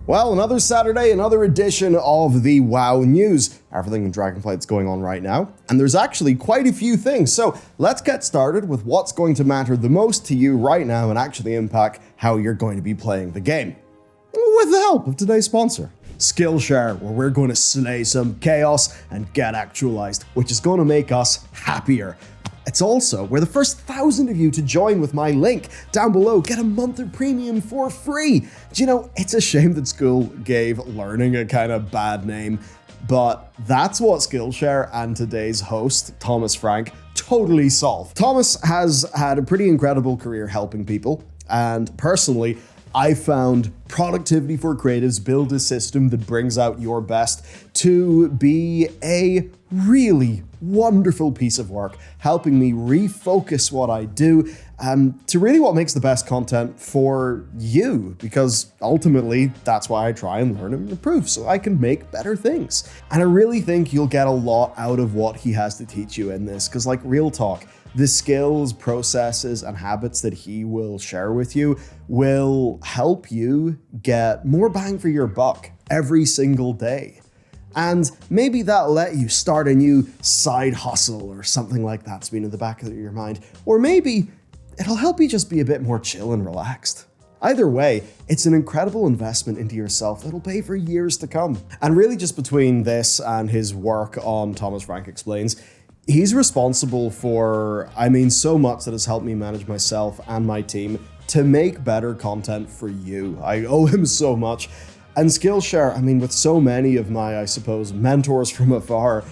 Well, another Saturday, another edition of the WoW News. Everything in Dragonflight's going on right now, and there's actually quite a few things. So let's get started with what's going to matter the most to you right now and actually impact how you're going to be playing the game. With the help of today's sponsor, Skillshare, where we're going to slay some chaos and get actualized, which is going to make us happier. It's also where the first 1,000 of you to join with my link down below get a month of premium for free. Do you know, it's a shame that school gave learning a kind of bad name, but that's what Skillshare and today's host, Thomas Frank, totally solved. Thomas has had a pretty incredible career helping people, and personally, I found Productivity for Creatives build a system that brings out your best to be a really wonderful piece of work, helping me refocus what I do to really what makes the best content for you, because ultimately that's why I try and learn and improve so I can make better things. And I really think you'll get a lot out of what he has to teach you in this, because like real talk, the skills, processes, and habits that he will share with you will help you get more bang for your buck every single day. And maybe that'll let you start a new side hustle or something like that's been in the back of your mind. Or maybe it'll help you just be a bit more chill and relaxed. Either way, it's an incredible investment into yourself that'll pay for years to come. And really just between this and his work on Thomas Frank Explains, he's responsible for, so much that has helped me manage myself and my team to make better content for you. I owe him so much. And Skillshare, with so many of my, mentors from afar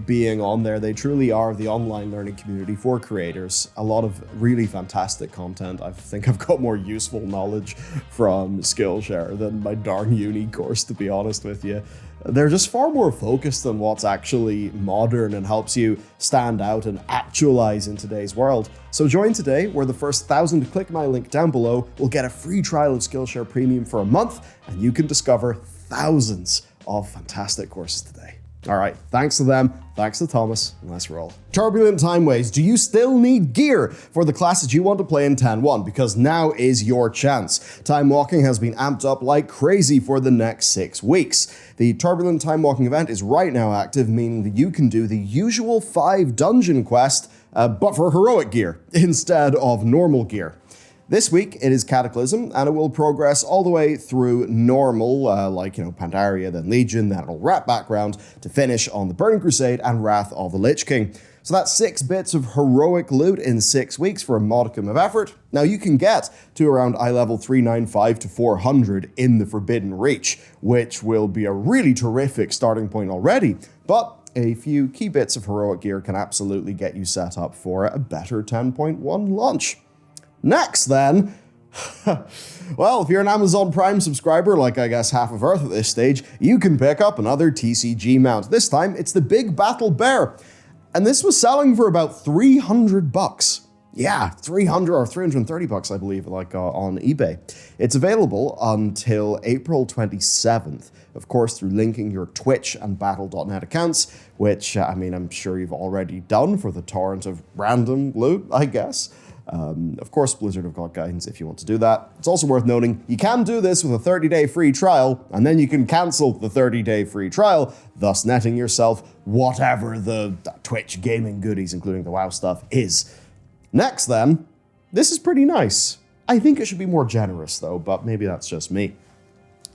being on there, they truly are the online learning community for creators. A lot of really fantastic content. I think I've got more useful knowledge from Skillshare than my darn uni course, to be honest with you. They're just far more focused on what's actually modern and helps you stand out and actualize in today's world. So join today, where the first 1,000 to click my link down below will get a free trial of Skillshare Premium for a month, and you can discover thousands of fantastic courses today. All right, thanks to them, thanks to Thomas, and let's roll. Turbulent Timeways, do you still need gear for the classes you want to play in 10.1? Because now is your chance. Time Walking has been amped up like crazy for the next 6 weeks. The Turbulent Time Walking event is right now active, meaning that you can do the usual 5 dungeon quest, but for heroic gear instead of normal gear. This week, it is Cataclysm, and it will progress all the way through normal, Pandaria, then Legion, then it'll wrap back round to finish on the Burning Crusade and Wrath of the Lich King. So that's 6 bits of heroic loot in 6 weeks for a modicum of effort. Now you can get to around eye level 395 to 400 in the Forbidden Reach, which will be a really terrific starting point already, but a few key bits of heroic gear can absolutely get you set up for a better 10.1 launch. Next, then, well, if you're an Amazon Prime subscriber, like I guess half of Earth at this stage, you can pick up another TCG mount. This time, it's the Big Battle Bear. And this was selling for about $300. Yeah, 300 or 330 bucks, I believe, on eBay. It's available until April 27th, of course, through linking your Twitch and Battle.net accounts, which, I'm sure you've already done for the torrent of random loot, I guess. Of course, Blizzard have got guidance if you want to do that. It's also worth noting, you can do this with a 30-day free trial, and then you can cancel the 30-day free trial, thus netting yourself whatever the Twitch gaming goodies, including the WoW stuff, is. Next, then, this is pretty nice. I think it should be more generous, though, but maybe that's just me.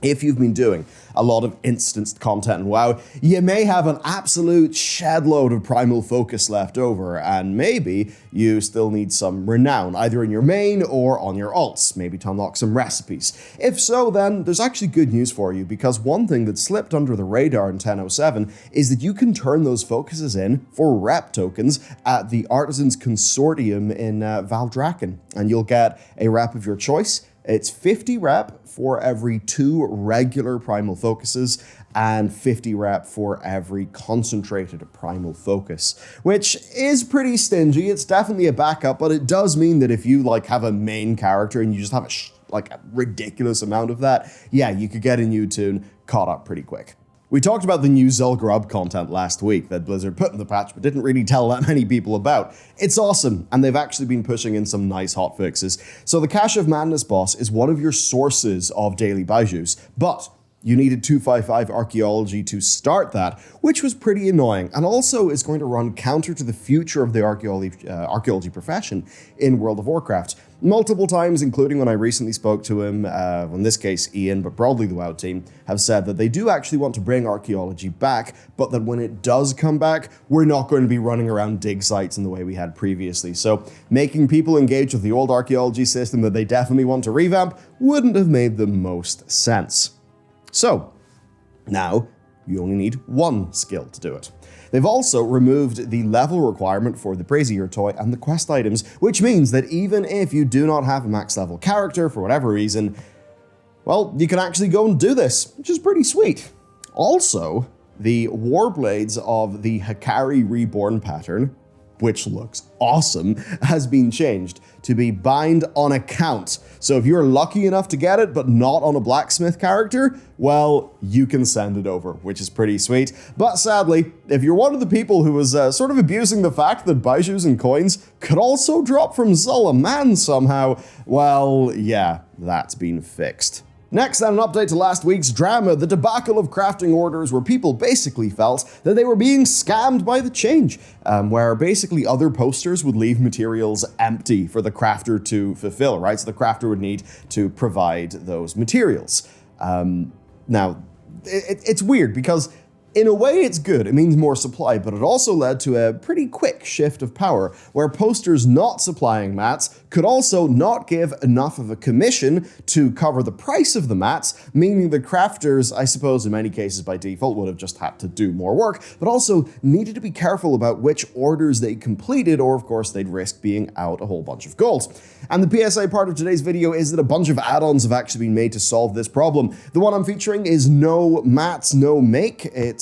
If you've been doing a lot of instanced content in WoW, you may have an absolute shed load of primal focus left over, and maybe you still need some renown, either in your main or on your alts, maybe to unlock some recipes. If so, then there's actually good news for you, because one thing that slipped under the radar in 10.07 is that you can turn those focuses in for rep tokens at the Artisans Consortium in Valdrakken, and you'll get a rep of your choice. It's 50 rep for every 2 regular primal focuses and 50 rep for every concentrated primal focus, which is pretty stingy. It's definitely a backup, but it does mean that if you have a main character and you just have a ridiculous amount of that, yeah, you could get a new tune caught up pretty quick. We talked about the new Zul'Grub content last week that Blizzard put in the patch but didn't really tell that many people about. It's awesome, and they've actually been pushing in some nice hotfixes. So the Cache of Madness boss is one of your sources of daily bijous, but you needed 255 archaeology to start that, which was pretty annoying, and also is going to run counter to the future of the archaeology profession in World of Warcraft. Multiple times, including when I recently spoke to him, in this case Ian, but broadly the WoW team, have said that they do actually want to bring archaeology back, but that when it does come back, we're not going to be running around dig sites in the way we had previously. So making people engage with the old archaeology system that they definitely want to revamp wouldn't have made the most sense. So, now you only need one skill to do it. They've also removed the level requirement for the Brazier toy and the quest items, which means that even if you do not have a max level character for whatever reason, well, you can actually go and do this, which is pretty sweet. Also, the Warblades of the Hikari Reborn pattern, which looks awesome, has been changed to be bind on account. So if you're lucky enough to get it, but not on a blacksmith character, well, you can send it over, which is pretty sweet. But sadly, if you're one of the people who was sort of abusing the fact that bijous and coins could also drop from Zul'Aman somehow, well, yeah, that's been fixed. Next, then, an update to last week's drama, the debacle of crafting orders, where people basically felt that they were being scammed by the change, where basically other posters would leave materials empty for the crafter to fulfill, right? So the crafter would need to provide those materials. Now, it's weird because in a way, it's good. It means more supply, but it also led to a pretty quick shift of power, where posters not supplying mats could also not give enough of a commission to cover the price of the mats, meaning the crafters, I suppose in many cases by default, would have just had to do more work, but also needed to be careful about which orders they completed, or of course they'd risk being out a whole bunch of gold. And the PSA part of today's video is that a bunch of add-ons have actually been made to solve this problem. The one I'm featuring is no mats, no make. It's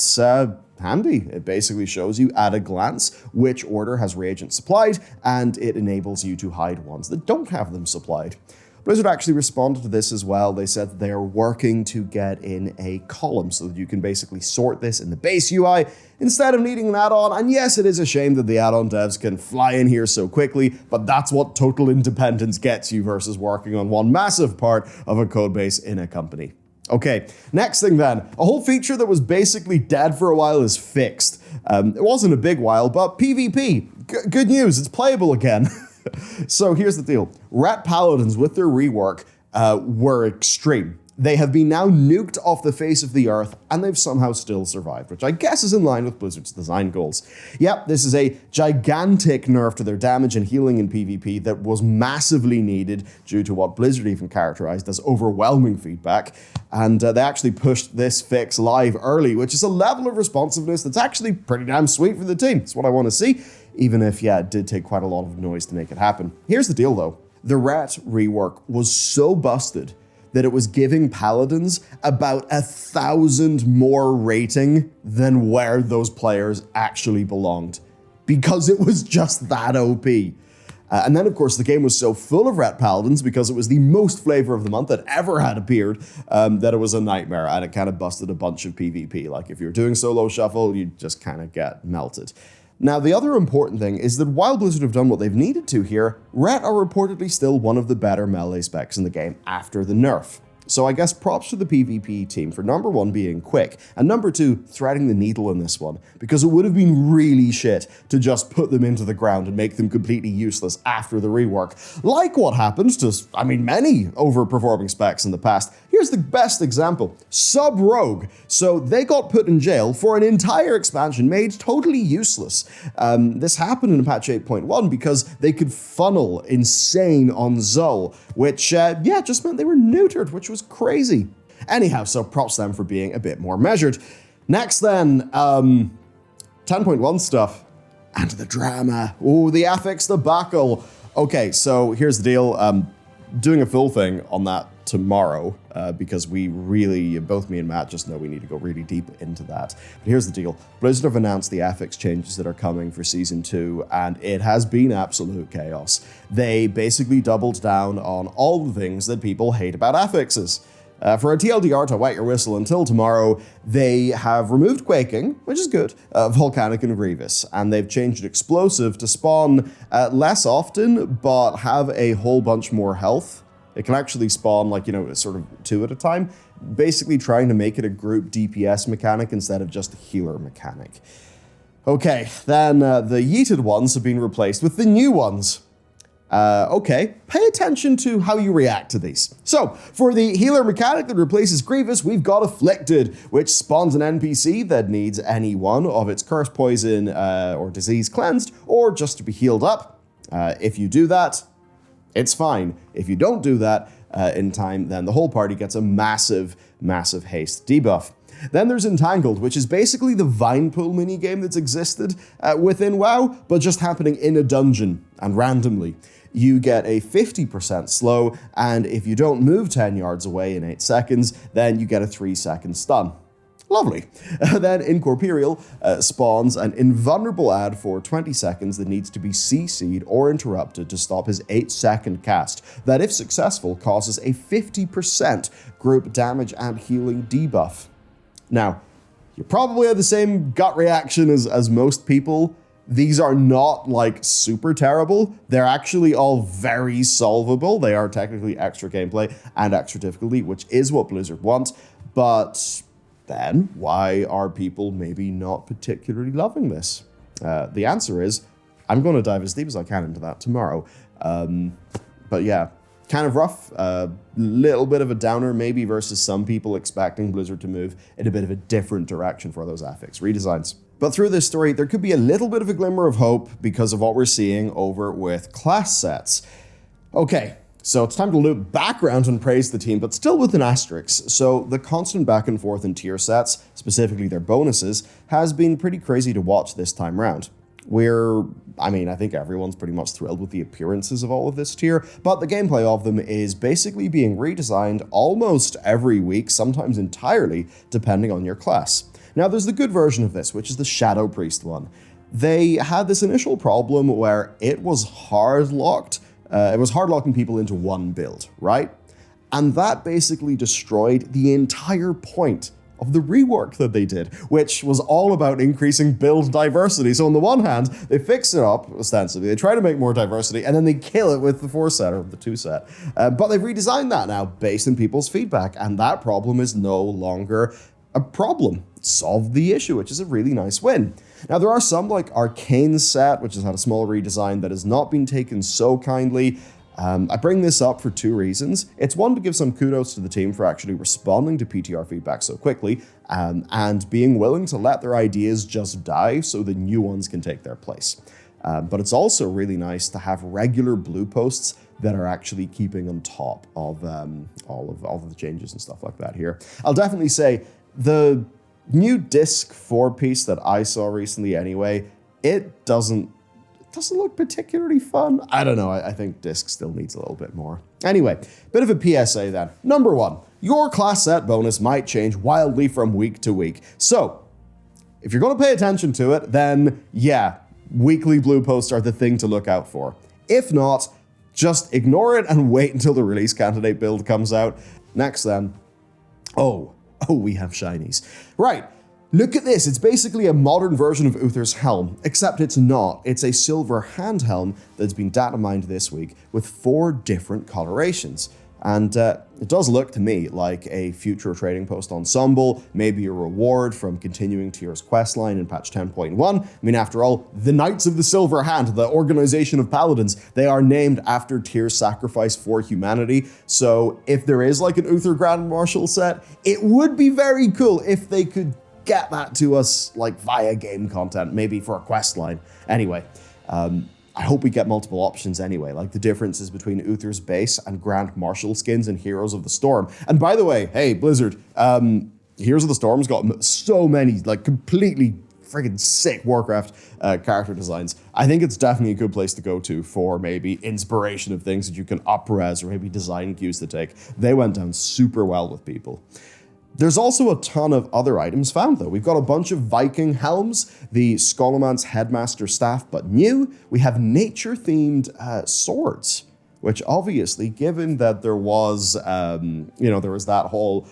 handy. It basically shows you at a glance which order has reagents supplied, and it enables you to hide ones that don't have them supplied. Blizzard actually responded to this as well. They said that they are working to get in a column so that you can basically sort this in the base UI instead of needing an add-on. And yes, it is a shame that the add-on devs can fly in here so quickly, but that's what total independence gets you versus working on one massive part of a codebase in a company. Okay, next thing then. A whole feature that was basically dead for a while is fixed. It wasn't a big while, but PvP. Good news, it's playable again. So here's the deal. Rat Paladins with their rework were extreme. They have been now nuked off the face of the earth, and they've somehow still survived, which I guess is in line with Blizzard's design goals. Yep, this is a gigantic nerf to their damage and healing in PvP that was massively needed due to what Blizzard even characterized as overwhelming feedback, and they actually pushed this fix live early, which is a level of responsiveness that's actually pretty damn sweet for the team. It's what I want to see, even if, yeah, it did take quite a lot of noise to make it happen. Here's the deal, though. The Rat rework was so busted that it was giving Paladins about 1,000 more rating than where those players actually belonged, because it was just that OP. And then, of course, the game was so full of Rat Paladins, because it was the most flavor of the month that ever had appeared, that it was a nightmare, and it kind of busted a bunch of PvP. Like, if you're doing solo shuffle, you just kind of get melted. Now, the other important thing is that while Blizzard have done what they've needed to here, Ret are reportedly still one of the better melee specs in the game after the nerf. So I guess props to the PvP team for number one being quick, and number two, threading the needle in this one, because it would have been really shit to just put them into the ground and make them completely useless after the rework, like what happened to, many overperforming specs in the past. Here's the best example, Sub-Rogue. So they got put in jail for an entire expansion made totally useless. This happened in patch 8.1 because they could funnel insane on Zul, which, just meant they were neutered, which was crazy. Anyhow, so props to them for being a bit more measured. Next then, 10.1 stuff. And the drama. Ooh, the affix debacle. Okay, so here's the deal. Doing a full thing on that tomorrow, because we really, both me and Matt, just know we need to go really deep into that. But here's the deal. Blizzard have announced the affix changes that are coming for Season 2, and it has been absolute chaos. They basically doubled down on all the things that people hate about affixes. For a TLDR to wet your whistle until tomorrow, they have removed Quaking, which is good, Volcanic and Grievous, and they've changed Explosive to spawn less often, but have a whole bunch more health. It can actually spawn, like, sort of 2 at a time, basically trying to make it a group DPS mechanic instead of just a healer mechanic. Okay, then the yeeted ones have been replaced with the new ones. Okay, pay attention to how you react to these. So, for the healer mechanic that replaces Grievous, we've got Afflicted, which spawns an NPC that needs any one of its curse, poison, or disease cleansed, or just to be healed up. If you do that, it's fine. If you don't do that in time, then the whole party gets a massive, massive haste debuff. Then there's Entangled, which is basically the Vine Pool minigame that's existed within WoW, but just happening in a dungeon and randomly. You get a 50% slow, and if you don't move 10 yards away in 8 seconds, then you get a 3-second stun. Lovely. Then Incorporeal spawns an invulnerable ad for 20 seconds that needs to be CC'd or interrupted to stop his 8-second cast, that if successful causes a 50% group damage and healing debuff. Now, you probably have the same gut reaction as most people. These are not, like, super terrible. They're actually all very solvable. They are technically extra gameplay and extra difficulty, which is what Blizzard wants. But then, why are people maybe not particularly loving this? The answer is, I'm going to dive as deep as I can into that tomorrow. But yeah, kind of rough. Little bit of a downer maybe versus some people expecting Blizzard to move in a bit of a different direction for those affix redesigns. But through this story, there could be a little bit of a glimmer of hope because of what we're seeing over with class sets. Okay, so it's time to loop back around and praise the team, but still with an asterisk. So the constant back and forth in tier sets, specifically their bonuses, has been pretty crazy to watch this time around. I think everyone's pretty much thrilled with the appearances of all of this tier, but the gameplay of them is basically being redesigned almost every week, sometimes entirely, depending on your class. Now, there's the good version of this, which is the Shadow Priest one. They had this initial problem where it was hard-locked. It was hard-locking people into one build, right? And that basically destroyed the entire point of the rework that they did, which was all about increasing build diversity. So on the one hand, they fix it up, ostensibly, they try to make more diversity, and then they kill it with the 4-set or the 2-set. But they've redesigned that now based on people's feedback, and that problem is no longer a problem. It solved the issue, which is a really nice win. Now, there are some, like Arcane's set, which has had a small redesign that has not been taken so kindly. I bring this up for 2 reasons. It's one, to give some kudos to the team for actually responding to PTR feedback so quickly, and being willing to let their ideas just die so the new ones can take their place. But it's also really nice to have regular blue posts that are actually keeping on top of all of the changes and stuff like that here. I'll definitely say the new disc 4-piece that I saw recently anyway, it doesn't look particularly fun. I don't know, I think disc still needs a little bit more. Anyway, bit of a PSA then. Number 1, your class set bonus might change wildly from week to week. So, if you're going to pay attention to it, then yeah, weekly blue posts are the thing to look out for. If not, just ignore it and wait until the release candidate build comes out. Next then, oh, we have shinies. Right. Look at this, it's basically a modern version of UTHER's helm, except it's not. It's a silver hand helm that's been datamined this week with 4 different colorations. And it does look to me like a future trading post ensemble, maybe a reward from continuing Tyr's questline in patch 10.1. I mean, after all, the Knights of the Silver Hand, the organization of paladins, they are named after Tyr's sacrifice for humanity. So if there is like an UTHER Grand Marshal set, it would be very cool if they could get that to us like via game content, maybe for a quest line. Anyway, I hope we get multiple options anyway, like the differences between UTHER's base and Grand Marshal skins and Heroes of the Storm. And by the way, hey, Blizzard, Heroes of the Storm's got so many like completely friggin' sick Warcraft character designs. I think it's definitely a good place to go to for maybe inspiration of things that you can up-res or maybe design queues to take. They went down super well with people. There's also a ton of other items found, though. We've got a bunch of Viking helms, the Scholomance Headmaster staff, but new. We have nature-themed swords. which obviously, given that there was, there was that whole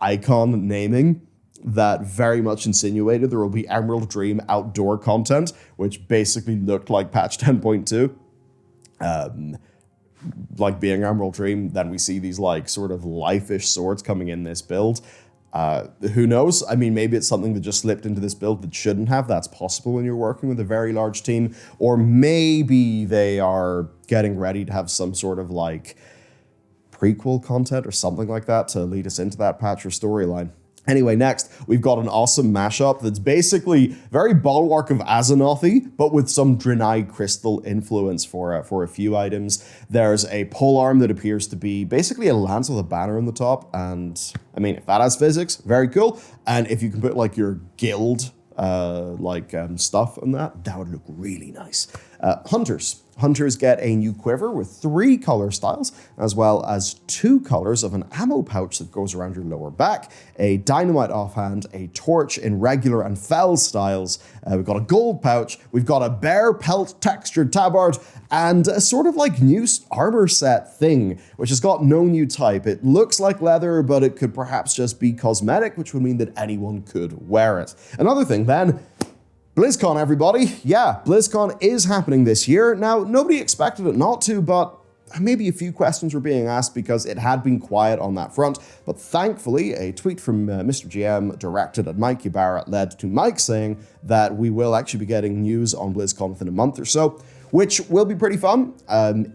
icon naming that very much insinuated there will be Emerald Dream outdoor content, which basically looked like patch 10.2. Like being Emerald Dream, then we see these sort of life-ish swords coming in this build. Who knows? I mean, maybe it's something that just slipped into this build that shouldn't have. That's possible when you're working with a very large team. Or maybe they are getting ready to have some sort of prequel content or something like that to lead us into that patch or storyline. Anyway, next, we've got an awesome mashup that's basically very Bulwark of Azenothy, but with some Draenei Crystal influence for a few items. There's a polearm that appears to be basically a lance with a banner on the top, and I mean, if that has physics, very cool. And if you can put your guild stuff on that would look really nice. Hunters get a new quiver with 3 color styles, as well as 2 colors of an ammo pouch that goes around your lower back, a dynamite offhand, a torch in regular and fell styles. We've got a gold pouch, we've got a bear pelt textured tabard, and a sort of new armor set thing, which has got no new type. It looks like leather, but it could perhaps just be cosmetic, which would mean that anyone could wear it. Another thing then, BlizzCon, everybody. Yeah, BlizzCon is happening this year. Now, nobody expected it not to, but maybe a few questions were being asked because it had been quiet on that front. But thankfully, a tweet from Mr. GM directed at Mike Ybarra led to Mike saying that we will actually be getting news on BlizzCon within a month or so, which will be pretty fun.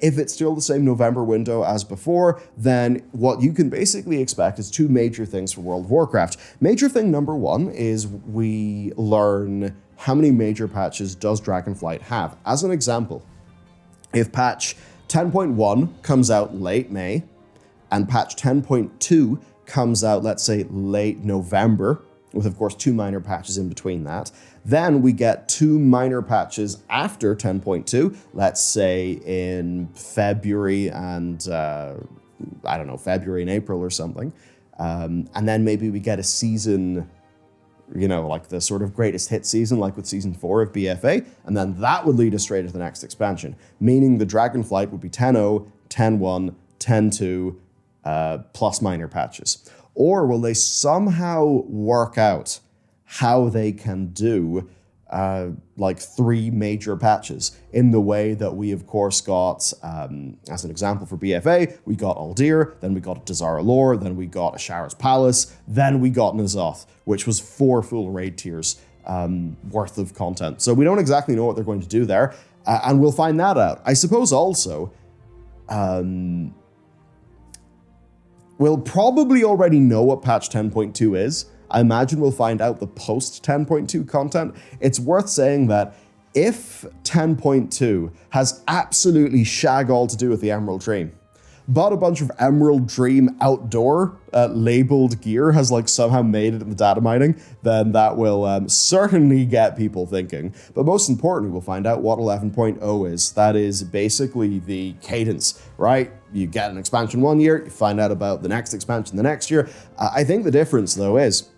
If it's still the same November window as before, then what you can basically expect is 2 major things for World of Warcraft. Major thing number 1 is we learn how many major patches does Dragonflight have. As an example, if patch 10.1 comes out late May, and patch 10.2 comes out, let's say, late November, with of course 2 minor patches in between that, then we get 2 minor patches after 10.2, let's say in February and, February and April or something. And then maybe we get a season, the sort of greatest hit season, like with season 4 of BFA, and then that would lead us straight into the next expansion, meaning the Dragonflight would be 10.0, 10.1, 10.2, plus minor patches. Or will they somehow work out how they can do 3 major patches in the way that we of course got, as an example for BFA, we got Uldir, then we got Dazara Lore, then we got Ashara's Palace, then we got N'Zoth, which was 4 full raid tiers worth of content. So we don't exactly know what they're going to do there, and we'll find that out. I suppose also, we'll probably already know what patch 10.2 is. I imagine we'll find out the post 10.2 content. It's worth saying that if 10.2 has absolutely shag all to do with the Emerald Dream, but a bunch of Emerald Dream outdoor labeled gear has somehow made it in the data mining, then that will certainly get people thinking. But most importantly, we'll find out what 11.0 is. That is basically the cadence, right? You get an expansion one year, you find out about the next expansion the next year. I think the difference though is,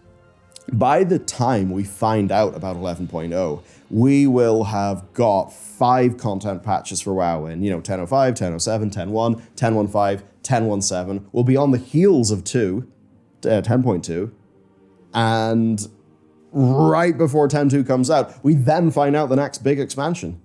by the time we find out about 11.0, we will have got 5 content patches for WoW in, 10.05, 10.07, 10.1, 10.15, 10.17. We'll be on the heels of 10.2, and right before 10.2 comes out, we then find out the next big expansion.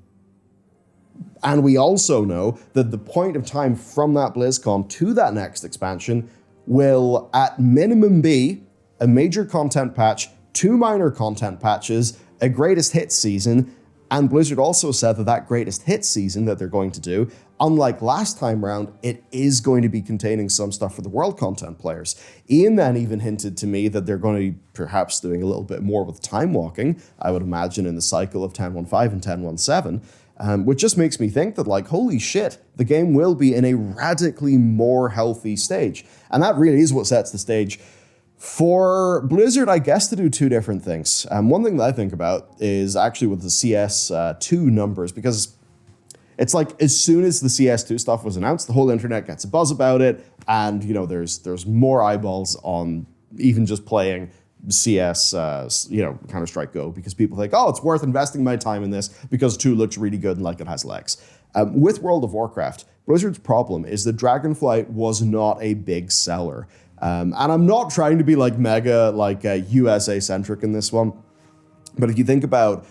And we also know that the point of time from that BlizzCon to that next expansion will at minimum be a major content patch, 2 minor content patches, a greatest hit season, and Blizzard also said that greatest hit season that they're going to do, unlike last time round, it is going to be containing some stuff for the world content players. Ian then even hinted to me that they're going to be perhaps doing a little bit more with time walking, I would imagine in the cycle of 10.15 and 10.17, which just makes me think that holy shit, the game will be in a radically more healthy stage. And that really is what sets the stage for Blizzard, I guess, to do 2 different things. One thing that I think about is actually with the CS2 numbers, because it's as soon as the CS2 stuff was announced, the whole internet gets a buzz about it, and there's more eyeballs on even just playing CS, Counter-Strike Go, because people think, oh, it's worth investing my time in this because 2 looks really good and it has legs. With World of Warcraft, Blizzard's problem is that Dragonflight was not a big seller. And I'm not trying to be like mega USA centric in this one. But if you think about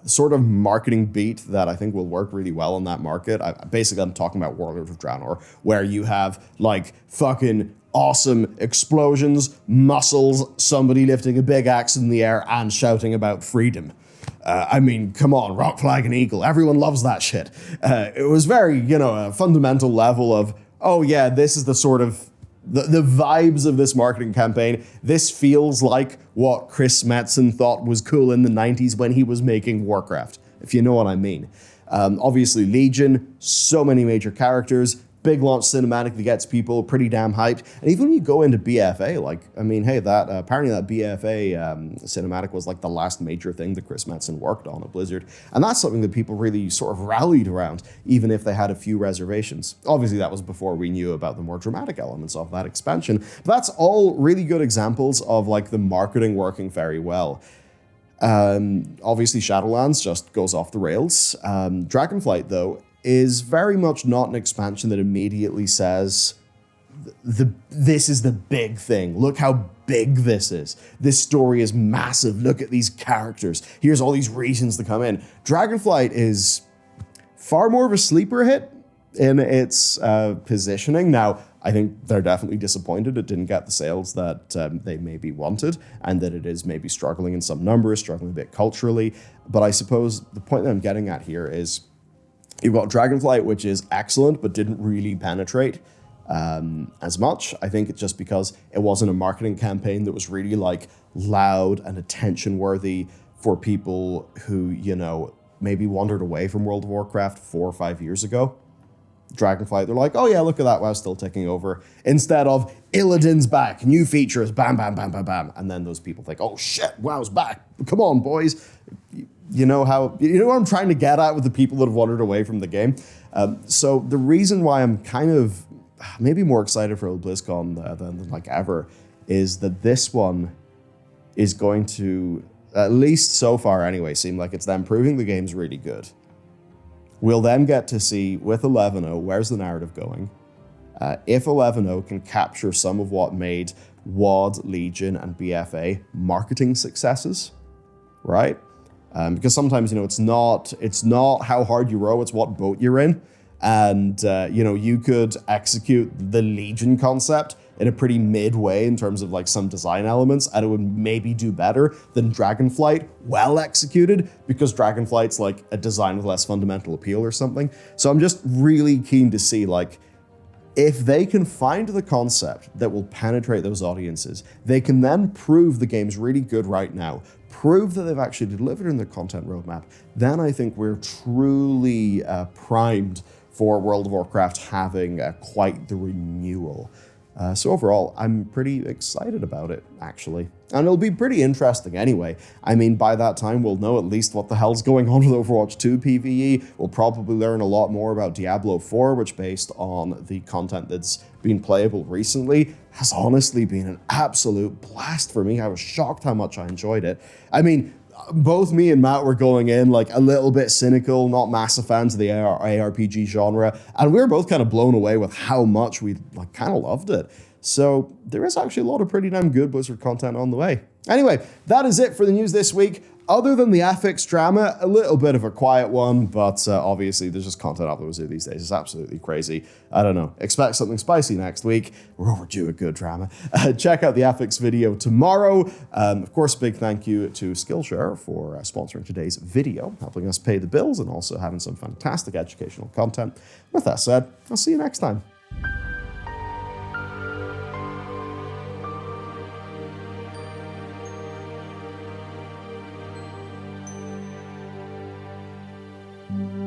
sort of marketing beat that I think will work really well in that market, basically I'm talking about Warlord of Draenor, where you have like fucking awesome explosions, muscles, somebody lifting a big axe in the air and shouting about freedom. I mean, come on, rock, flag, and eagle. Everyone loves that shit. It was very, a fundamental level of, oh yeah, this is the sort of the vibes of this marketing campaign. This feels like what Chris Metzen thought was cool in the 90s when he was making Warcraft, if you know what I mean. Obviously, Legion, so many major characters, big launch cinematic that gets people pretty damn hyped. And even when you go into BFA, apparently that BFA cinematic was like the last major thing that Chris Metzen worked on at Blizzard. And that's something that people really sort of rallied around, even if they had a few reservations. Obviously, that was before we knew about the more dramatic elements of that expansion. But that's all really good examples of like the marketing working very well. Obviously, Shadowlands just goes off the rails. Dragonflight, though, is very much not an expansion that immediately says, this is the big thing. Look how big this is. This story is massive. Look at these characters. Here's all these reasons to come in. Dragonflight is far more of a sleeper hit in its positioning. Now, I think they're definitely disappointed it didn't get the sales that they maybe wanted, and that it is maybe struggling in some numbers, struggling a bit culturally. But I suppose the point that I'm getting at here is, you've got Dragonflight, which is excellent, but didn't really penetrate as much. I think it's just because it wasn't a marketing campaign that was really like loud and attention worthy for people who, maybe wandered away from World of Warcraft 4 or 5 years ago. Dragonflight, they're like, oh yeah, look at that, WoW's still ticking over. Instead of Illidan's back, new features, bam, bam, bam, bam, bam. And then those people think, oh shit, WoW's back. Come on, boys. You know what I'm trying to get at with the people that have wandered away from the game. So the reason why I'm kind of maybe more excited for BlizzCon than like ever is that this one is going to, at least so far anyway, seem like it's them proving the game's really good. We'll then get to see with 11.0, where's the narrative going? If 11.0 can capture some of what made WoD, Legion, and BFA marketing successes, right? Because sometimes, it's not how hard you row, it's what boat you're in. And, you could execute the Legion concept in a pretty mid way in terms of like some design elements, and it would maybe do better than Dragonflight well executed, because Dragonflight's like a design with less fundamental appeal or something. So I'm just really keen to see like, if they can find the concept that will penetrate those audiences, they can then prove the game's really good right now, prove that they've actually delivered in their content roadmap, then I think we're truly primed for World of Warcraft having quite the renewal. So overall, I'm pretty excited about it, actually. And it'll be pretty interesting anyway. I mean, by that time, we'll know at least what the hell's going on with Overwatch 2 PvE. We'll probably learn a lot more about Diablo 4, which, based on the content that's been playable recently, has honestly been an absolute blast for me. I was shocked how much I enjoyed it. I mean, both me and Matt were going in like a little bit cynical, not massive fans of the ARPG genre, and we were both kind of blown away with how much we like kind of loved it. So there is actually a lot of pretty damn good Blizzard content on the way. Anyway, that is it for the news this week. Other than the FX drama, a little bit of a quiet one, but obviously there's just content uploads here these days. It's absolutely crazy. I don't know. Expect something spicy next week. We're overdue a good drama. Check out the FX video tomorrow. Of course, big thank you to Skillshare for sponsoring today's video, helping us pay the bills and also having some fantastic educational content. With that said, I'll see you next time. Mm-hmm.